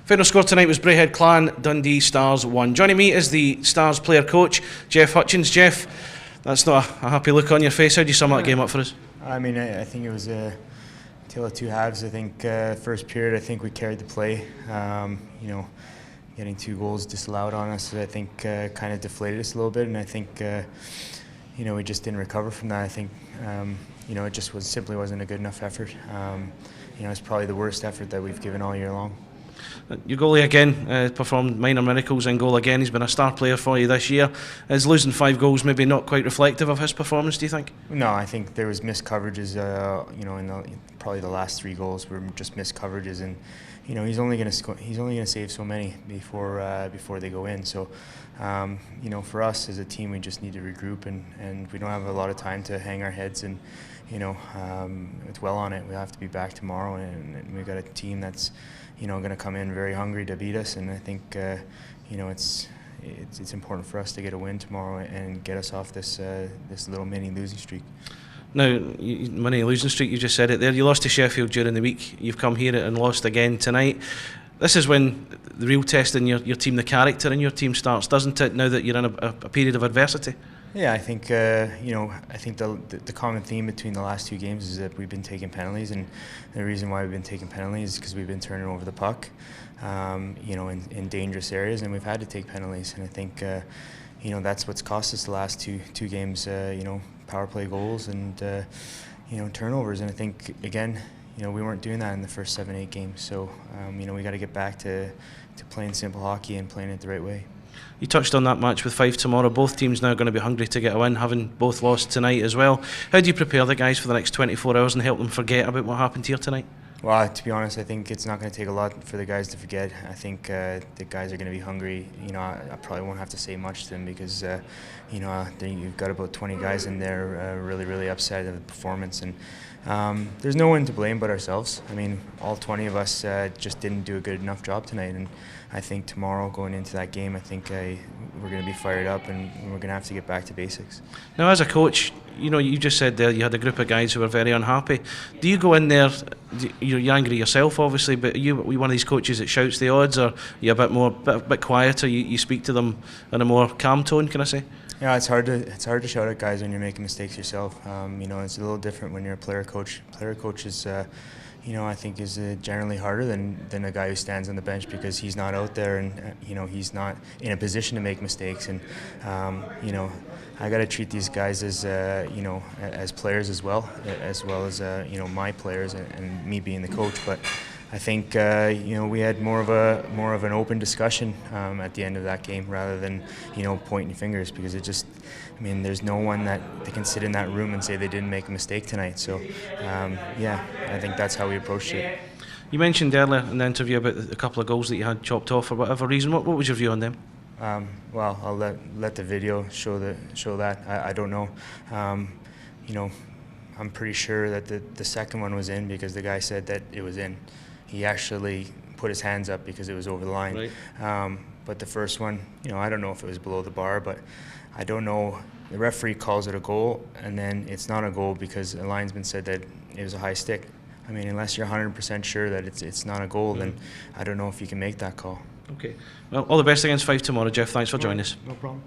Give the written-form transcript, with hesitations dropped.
Final score tonight was Braehead Clan, Dundee Stars 1. Joining me is the Stars player coach, Jeff Hutchins. Jeff, that's not a happy look on your face. How do you sum that game up for us? I mean, I think it was a tale of two halves. I think first period, I think we carried the play. Getting 2 goals disallowed on us, I think kind of deflated us a little bit, and I think we just didn't recover from that. I think it just simply wasn't a good enough effort. It's probably the worst effort that we've given all year long. Your goalie again performed minor miracles in goal again. He's been a star player for you this year. Is losing 5 goals maybe not quite reflective of his performance, do you think? No, I think there was missed coverages. In probably the last 3 goals were just missed coverages, and he's only going to save so many before they go in. So for us as a team, we just need to regroup, and we don't have a lot of time to hang our heads and dwell on it. We have to be back tomorrow, and we've got a team that's going to come in very hungry to beat us, and I think it's important for us to get a win tomorrow and get us off this little mini losing streak. Now, mini losing streak, you just said it there. You lost to Sheffield during the week. You've come here and lost again tonight. This is when the real test in your team, the character in your team starts, doesn't it? Now that you're in a period of adversity. Yeah, I think the common theme between the last 2 games is that we've been taking penalties, and the reason why we've been taking penalties is because we've been turning over the puck, in dangerous areas, and we've had to take penalties. And I think that's what's cost us the last two games. Power play goals and turnovers. And I think again, we weren't doing that in the first 7-8 games. So we got to get back to playing simple hockey and playing it the right way. You touched on that match with Fife tomorrow. Both teams now going to be hungry to get a win, having both lost tonight as well. How do you prepare the guys for the next 24 hours and help them forget about what happened here tonight? Well, to be honest, I think it's not going to take a lot for the guys to forget. I think the guys are going to be hungry. I probably won't have to say much to them because you've got about 20 guys in there really upset at the performance, and there's no one to blame but ourselves. I mean, all 20 of us just didn't do a good enough job tonight, and I think tomorrow going into that game, I think we're going to be fired up, and we're going to have to get back to basics. Now, as a coach, you just said there you had a group of guys who were very unhappy. Do you go in there, you're angry yourself obviously, but are you one of these coaches that shouts the odds, or are you a bit quieter, you speak to them in a more calm tone, can I say? Yeah, it's hard to shout at guys when you're making mistakes yourself. It's a little different when you're a player coach. Player coach is I think is generally harder than a guy who stands on the bench, because he's not out there, and he's not in a position to make mistakes. And I got to treat these guys as as players as well as my players and me being the coach. But I think we had more of an open discussion at the end of that game, rather than pointing fingers, because there's no one that they can sit in that room and say they didn't make a mistake tonight. So I think that's how we approached it. You mentioned earlier in the interview about a couple of goals that you had chopped off for whatever reason. What was your view on them? Well, I'll let the video show that. I don't know. I'm pretty sure that the second one was in, because the guy said that it was in. He actually put his hands up because it was over the line. Right. But the first one, I don't know if it was below the bar, but I don't know. The referee calls it a goal, and then it's not a goal because a linesman said that it was a high stick. I mean, unless you're 100% sure that it's not a goal, then I don't know if you can make that call. Okay. Well, all the best against Fife tomorrow, Jeff. Thanks for joining us. No problem.